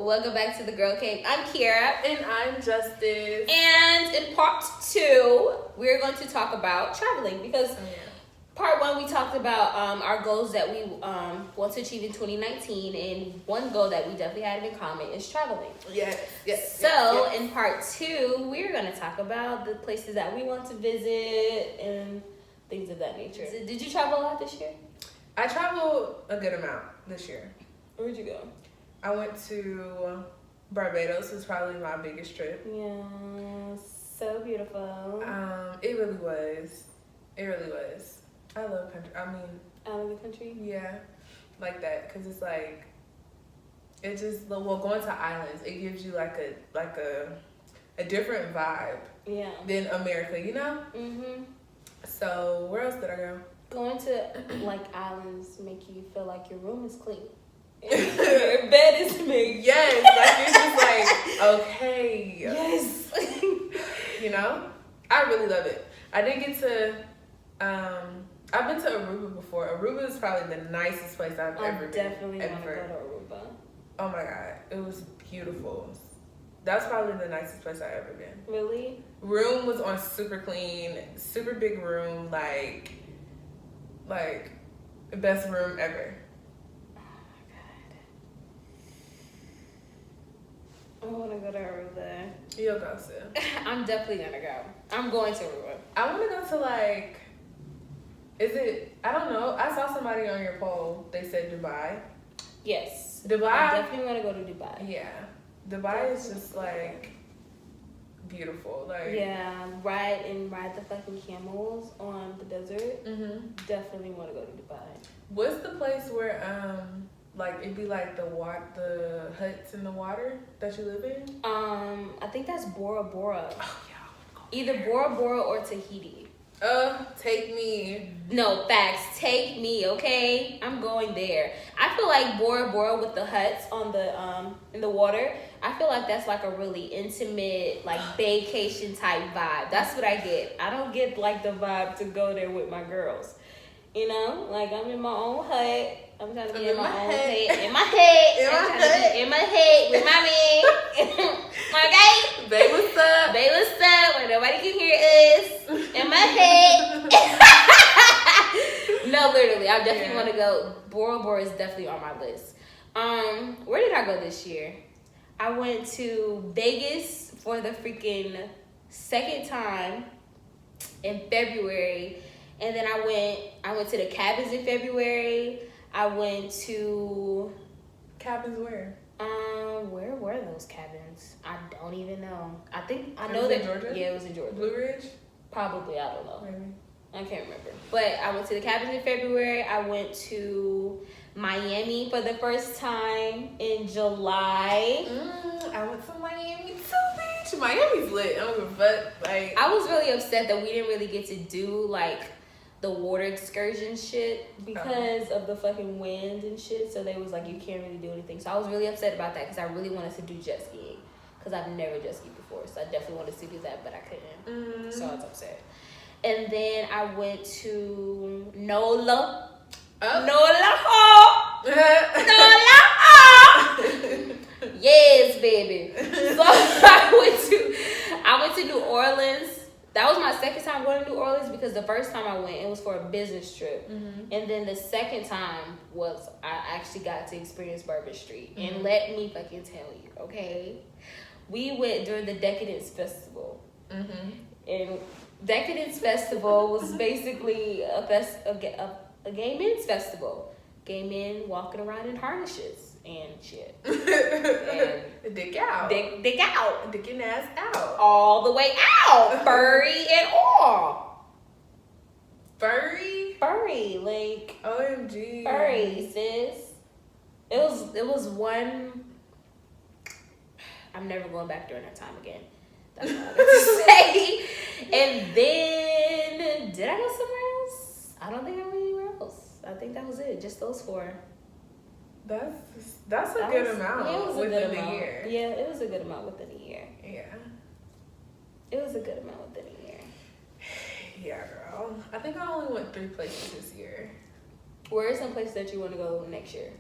Welcome back to the Girl Cave. I'm Kiara. And I'm Justice. And in part 2, we're going to talk about traveling because part 1 we talked about our goals that we want to achieve in 2019, and one goal that we definitely had in common is traveling. Yes. So in part 2, we're going to talk about the places that we want to visit and things of that nature. Did you travel a lot this year? I traveled a good amount this year. Where'd you go? I went to Barbados. It was probably my biggest trip. Yeah, so beautiful. It really was. I love country. I mean, Out of the country? yeah, like that, cause it's like, it just going to islands. It gives you like a different vibe Yeah. than America, you know. Mhm. So where else did I go? Going to like islands make you feel like your room is clean. Your bed is made. Yes, like it's just like okay. Yes. You know, I really love it. I didn't get to. I've been to Aruba before. Aruba is probably the nicest place I've ever been. Definitely want to go to Aruba. Oh my god, it was beautiful. That's probably the nicest place I've ever been. Really? Room was on super clean, super big room, like the best room ever. I want to go to Aruba. You'll go soon. I'm definitely gonna go. I'm going to Aruba. I want to go to like. I don't know. I saw somebody on your poll. They said Dubai. Yes. Dubai. I definitely want to go to Dubai. Yeah. Dubai is just like beautiful. Like Yeah, ride the fucking camels on the desert. Mhm. Definitely want to go to Dubai. What's the place where like it'd be like the huts in the water that you live in? I think that's Bora Bora. Oh yeah. Either Bora Bora or Tahiti. Take me. No, facts. Take me, okay? I'm going there. I feel like Bora Bora with the huts on the in the water. I feel like that's like a really intimate, like vacation type vibe. That's what I get. I don't get like the vibe to go there with my girls. You know, like I'm in my own hut. I'm trying to be in my own hut. In my hut. I'm trying to be in my hut with my man. Okay? Babe, what's up? Babe, what's up? Where nobody can hear us. In my head. No, literally. I definitely want to go. Bora Bora is definitely on my list. Where did I go this year? I went to Vegas for the freaking second time in February. And then I went to the cabins in February. I went to... Cabins where? Where were those cabins? I don't even know. I know that Georgia? Yeah, it was in Georgia. Blue Ridge? Probably, I don't know. Maybe. I can't remember. But I went to the cabins in February. I went to Miami for the first time in July. I went to Miami too, bitch. Miami's lit. I don't give a fuck. Like, I was really upset that we didn't really get to do like the water excursion shit because of the fucking wind and shit. So they was like, you can't really do anything. So I was really upset about that because I really wanted to do jet skiing because I've never jet skied before. So I definitely wanted to do that, but I couldn't. So I was upset. And then I went to NOLA. NOLA Hall. NOLA Hall. Yes, baby. So I went to New Orleans. That was my second time going to New Orleans because the first time I went, it was for a business trip. And then the second time was I actually got to experience Bourbon Street. And let me fucking tell you, okay? We went during the Decadence Festival. And Decadence Festival was basically a gay men's festival. Gay men walking around in harnesses and shit. And dick out. Dick out. Dicking ass out. All the way out. Furry and all. Furry? Furry. Like, OMG. furry, sis. It was one... I'm never going back during that time again. That's all I got to say. And then, did I go somewhere else? I don't think I went anywhere else. I think that was it. Just those 4. That's a good amount within a year. Yeah, it was a good amount within a year. Yeah. It was a good amount within a year. Yeah, girl. I think I only went 3 places this year. Where are some places that you want to go next year?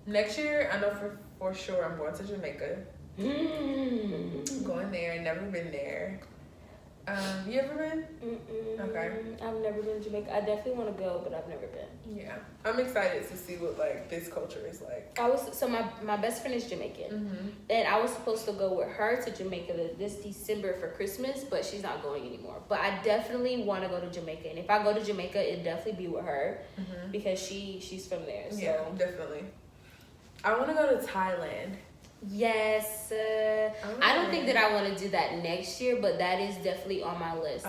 Next year, I know for sure I'm going to Jamaica. I'm going there. Never been there. You ever been? Okay. I've never been to Jamaica. I definitely want to go, but I've never been. Yeah, I'm excited to see what like this culture is like. My best friend is Jamaican, and I was supposed to go with her to Jamaica this December for Christmas, but she's not going anymore. But I definitely want to go to Jamaica, and if I go to Jamaica, it'd definitely be with her because she's from there. So. Yeah, definitely. I want to go to Thailand. Yes, I don't think that I want to do that next year, but that is definitely on my list.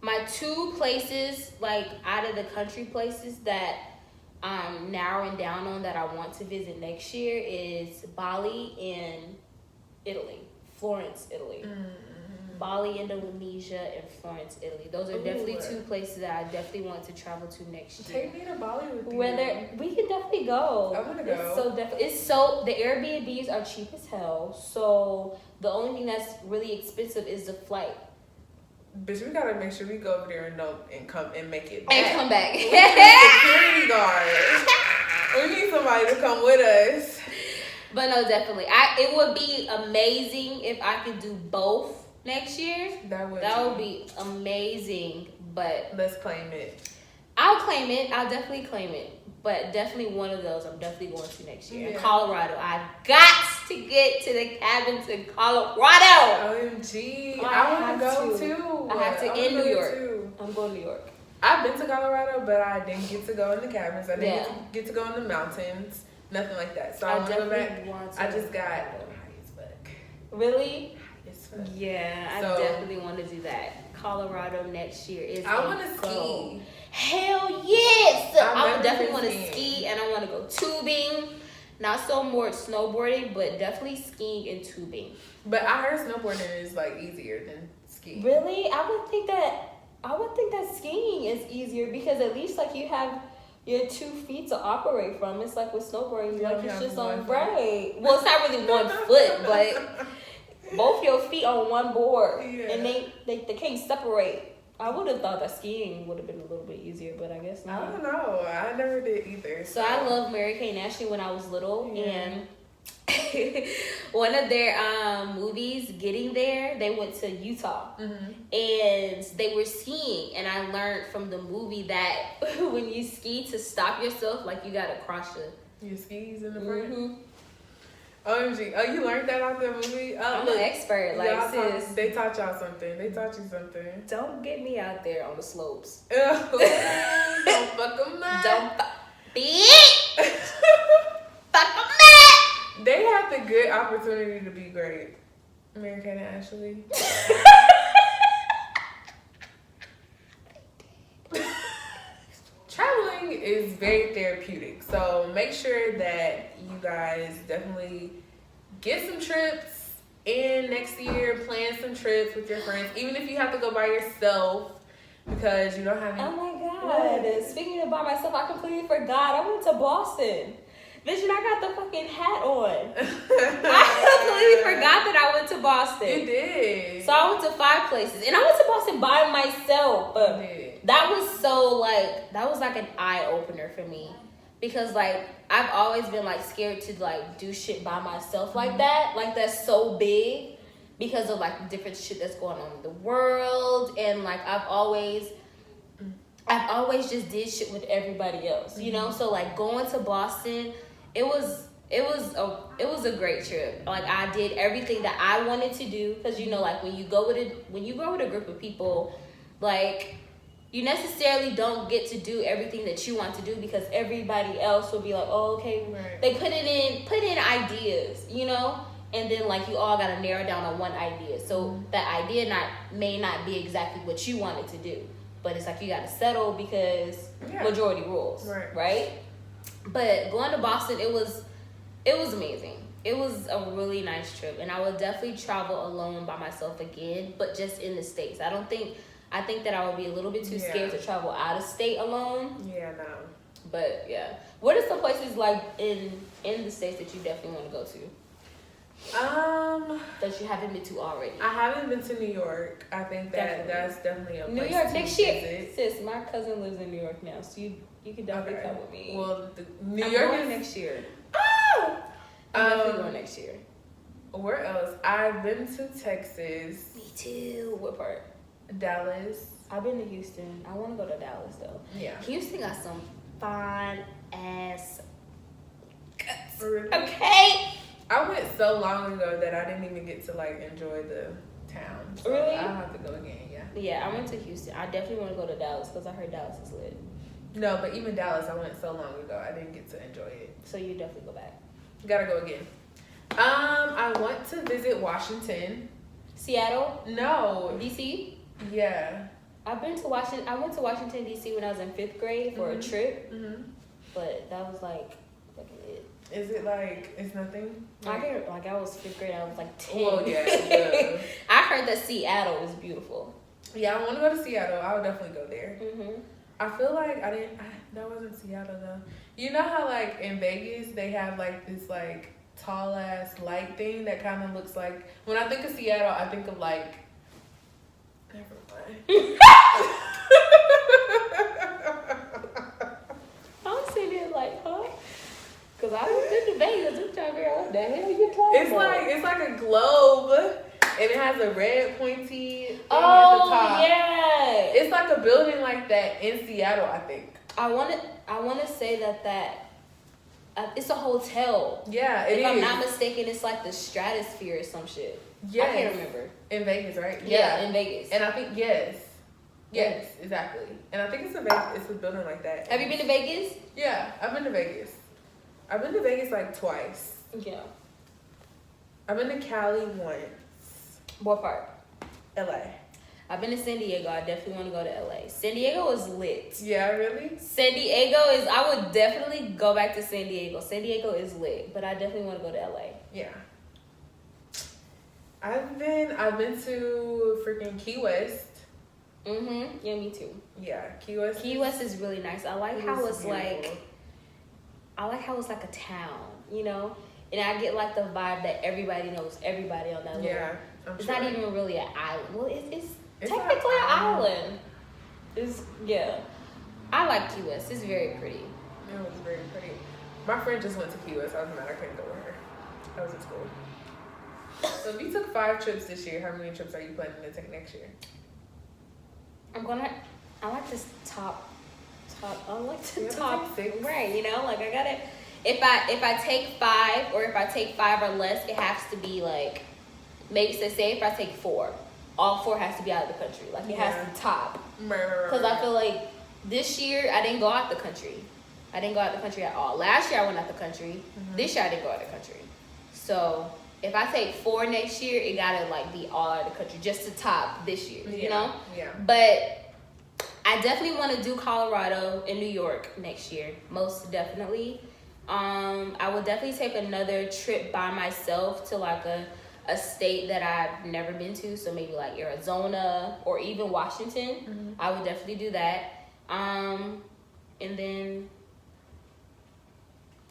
My two places, like out of the country places that I'm narrowing down on that I want to visit next year is Bali and Italy, Florence, Italy. Bali, Indonesia, and Florence, Italy. Those are definitely two places that I definitely want to travel to next year. Take me to Bali with you. We can definitely go. I want to go. It's so the Airbnbs are cheap as hell. So the only thing that's really expensive is the flight. Bitch, we gotta make sure we go over there and come and make it back. And come back. We need security guards. We need somebody to come with us. But no, definitely. It would be amazing if I could do both next year. That would be amazing. But let's claim it. I'll claim it. I'll definitely claim it. But definitely one of those I'm definitely going to next year. Yeah. Colorado. I got to get to the cabins in Colorado. OMG. I want to go too. I have to in New York. I'm going to New York. I've been to Colorado, but I didn't get to go in the cabins. I didn't get to go in the mountains. Nothing like that. So I want to go back. I just got high as fuck. Really? High as fuck. Yeah, I definitely want to do that. Colorado next year is. I want to ski. Hell yes! I would definitely want to ski, and I want to go tubing. Not so more snowboarding, but definitely skiing and tubing. But I heard snowboarding is like easier than skiing. Really? I would think that skiing is easier because at least like you have your 2 feet to operate from. It's like with snowboarding, like it's just on right. Well, it's not really 1 foot, but both your feet on one board, and they can't separate. I would have thought that skiing would have been a little bit easier, but I guess not. I don't know. I never did either. So I love Mary-Kate and Ashley when I was little, and one of their movies, Getting There, they went to Utah, and they were skiing, and I learned from the movie that when you ski, to stop yourself, like you gotta cross your skis in the front. OMG. Oh, you learned that out the movie? I'm an expert. Like, sis. They taught y'all something. They taught you something. Don't get me out there on the slopes. Don't fuck them up. Don't fuck them up. They had the good opportunity to be great. Mary-Kate and Ashley. Traveling is very therapeutic, so make sure that you guys definitely get some trips in next year. Plan some trips with your friends, even if you have to go by yourself because you don't have any. Oh my god! Speaking of by myself, I completely forgot. I went to Boston. Bitch, and I got the fucking hat on. I completely forgot that I went to Boston. You did. So I went to 5 places, and I went to Boston by myself. But that was that was like an eye opener for me, because like I've always been like scared to like do shit by myself like that. Like that's so big because of like the different shit that's going on in the world, and like I've always just did shit with everybody else, you know. So like going to Boston, it was a great trip. Like I did everything that I wanted to do, because you know, like when you go with a group of people, like you necessarily don't get to do everything that you want to do, because everybody else will be like, oh, okay, right. They put in ideas, you know, and then like you all gotta narrow down on one idea. So that idea may not be exactly what you wanted to do, but it's like you gotta settle because majority rules, right? But going to Boston, it was amazing. It was a really nice trip, and I would definitely travel alone by myself again, but just in the States. I think that I would be a little bit too scared to travel out of state alone. Yeah, no. But yeah, what are some places like in the States that you definitely want to go to? That you haven't been to already. I haven't been to New York. I think that's definitely a place New York to next year. visit. Sis, my cousin lives in New York now, so You can definitely come with me. Well, New I'm York going is next year. Ah! I'm definitely going next year. Where else? I've been to Texas. Me too. What part? Dallas. I've been to Houston. I want to go to Dallas though. Yeah. Houston got some fine ass guts. Really? Okay. I went so long ago that I didn't even get to like enjoy the town. So Really? I'll have to go again, yeah. Yeah, I went to Houston. I definitely want to go to Dallas because I heard Dallas is lit. No, but even Dallas, I went so long ago, I didn't get to enjoy it. So you definitely go back. Gotta go again. I want to visit Washington. Seattle? No. DC? Yeah. I've been to Washington. I went to Washington D.C. when I was in 5th grade for a trip, but that was like fucking it. Is it like it's nothing? I didn't like. I was 5th grade. I was like 10. Well, yeah. I heard that Seattle is beautiful. Yeah, I want to go to Seattle. I would definitely go there. Mhm. I feel like that wasn't Seattle though. You know how like in Vegas they have like this like tall ass light thing that kind of looks like. When I think of Seattle, I think of like. Never mind. I'm sitting here like, huh? Cause I was in the Vegas. I'm trying to figure out what the hell you talking about. It's like a globe, and it has a red pointy thing at the Oh top. yeah. It's like a building like that in Seattle, I think. I want to say that it's a hotel. Yeah, it if is. I'm not mistaken, it's like the Stratosphere or some shit. Yes. I can't remember. In Vegas, right? Yeah, in Vegas. And I think yes, exactly. And I think it's a building like that. Have you been to Vegas? Yeah, I've been to Vegas. I've been to Vegas like twice. Yeah. I've been to Cali once. What part? LA. I've been to San Diego. I definitely want to go to LA. San Diego is lit. Yeah, really? San Diego is. I would definitely go back to San Diego. San Diego is lit, but I definitely want to go to LA. Yeah. I've been to freaking Key West. Mhm. Yeah, me too. Yeah, Key West. Key West is really nice. I like how it's beautiful. like. I like how it's like a town, you know, and I get like the vibe that everybody knows everybody on that little. Yeah, It's sure. not even really an island. Well, it's It's technically an an island. It's yeah. I like Key West. It's very pretty. It was very pretty. My friend just went to Key West. I was mad I couldn't go with her. I was in school. So if you took 5 trips this year, how many trips are you planning to take next year? I like this top. I like the You have to top. take 6. Right, you know, like I gotta. If I take 5 or if I take 5 or less, it has to be like maybe say if I take 4, all 4 has to be out of the country. Like it has to top. Because I feel like this year I didn't go out the country. I didn't go out the country at all. Last year I went out the country. This year I didn't go out the country. So if I take 4 next year, it gotta like be all out of the country just to top this year. You know? Yeah. But I definitely want to do Colorado and New York next year. Most definitely. I will definitely take another trip by myself to like a state that I've never been to. So maybe like Arizona or even Washington. I would definitely do that. And then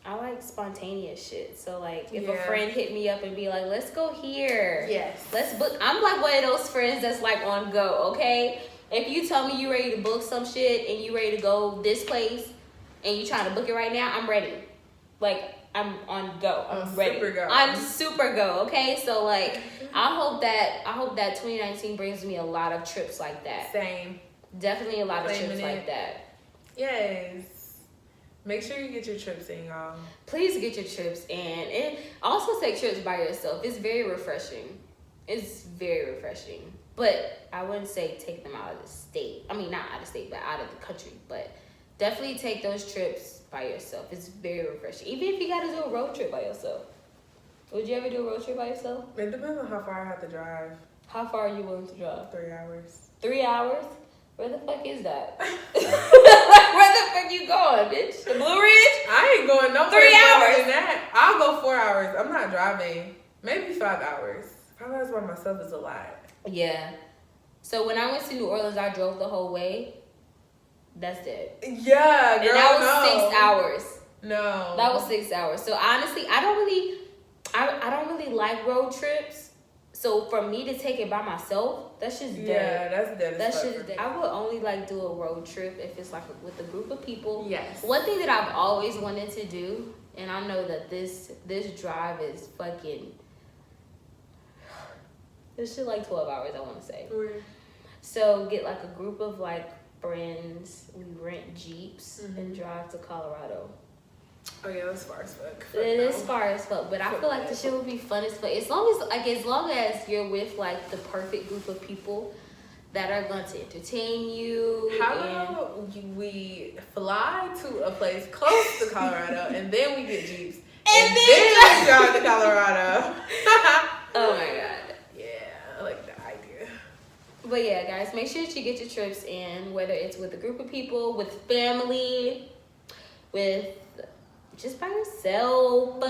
I like spontaneous shit. So like if a friend hit me up and be like, let's go here. Yes. Let's book. I'm like one of those friends that's like on go, okay? If you tell me you ready to book some shit and you ready to go this place and you trying to book it right now, I'm ready. Like I'm on go. I'm ready. Super go. I'm super go, okay? So like I hope that 2019 brings me a lot of trips like that. Same. Definitely a lot of Claiming trips it. like that. Yes. Make sure you get your trips in, y'all. Please get your trips in. And also take trips by yourself. It's very refreshing. It's very refreshing. But I wouldn't say take them out of the state. I mean, not out of the state, but out of the country. But definitely take those trips by yourself. It's very refreshing. Even if you got to do a road trip by yourself. Would you ever do a road trip by yourself? It depends on how far I have to drive. How far are you willing to drive? 3 hours. 3 hours? Where the fuck is that? Where the fuck you going, bitch? The Blue Ridge? I ain't going no 3 further hours. than that. I'll go 4 hours. I'm not driving. Maybe 5 hours. 5 hours by myself is a lot. Yeah. So when I went to New Orleans, I drove the whole way. That's it. Yeah, girl, And that was no. 6 hours. No. That was 6 hours. So honestly, I don't really like road trips. So for me to take it by myself, that's just dead. Yeah, that's dead. That's just dead. I would only like do a road trip if it's like with a group of people. Yes. One thing that I've always wanted to do, and I know that this drive is fucking. This shit like 12 hours, I want to say. Weird. So get like a group of like friends. We rent Jeeps and drive to Colorado. Oh yeah, that's far as fuck. It is far as fuck, but I feel like the shit would be fun as fuck. As long as you're with like the perfect group of people that are going to entertain you. How about we fly to a place close to Colorado and then we get Jeeps and then we drive to Colorado? Oh my god. Yeah, I like that idea. But yeah, guys, make sure that you get your trips in, whether it's with a group of people, with family, with just by yourself.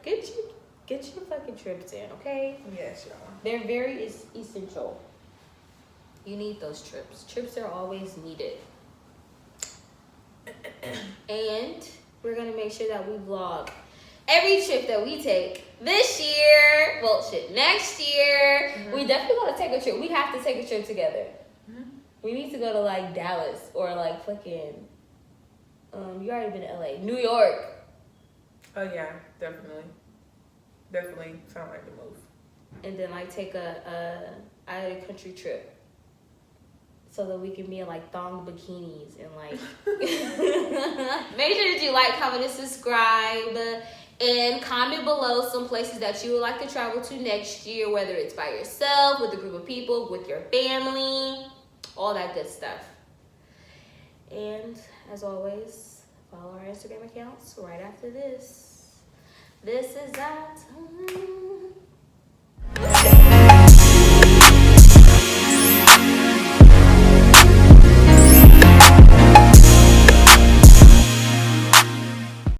Get your fucking trips in, okay? Yes, y'all. They're very essential. You need those trips. Trips are always needed. And we're gonna make sure that we vlog every trip that we take this year. Well, shit, next year. We definitely gonna take a trip. We have to take a trip together. We need to go to like Dallas or like fucking. You already been to LA, New York. Oh yeah, definitely sound like the move. And then like take a out of the country trip, so that we can be in like thong bikinis and like. Make sure that you like, comment, and subscribe, and comment below some places that you would like to travel to next year, whether it's by yourself, with a group of people, with your family, all that good stuff. And as always, follow our Instagram accounts right after this. This is that time.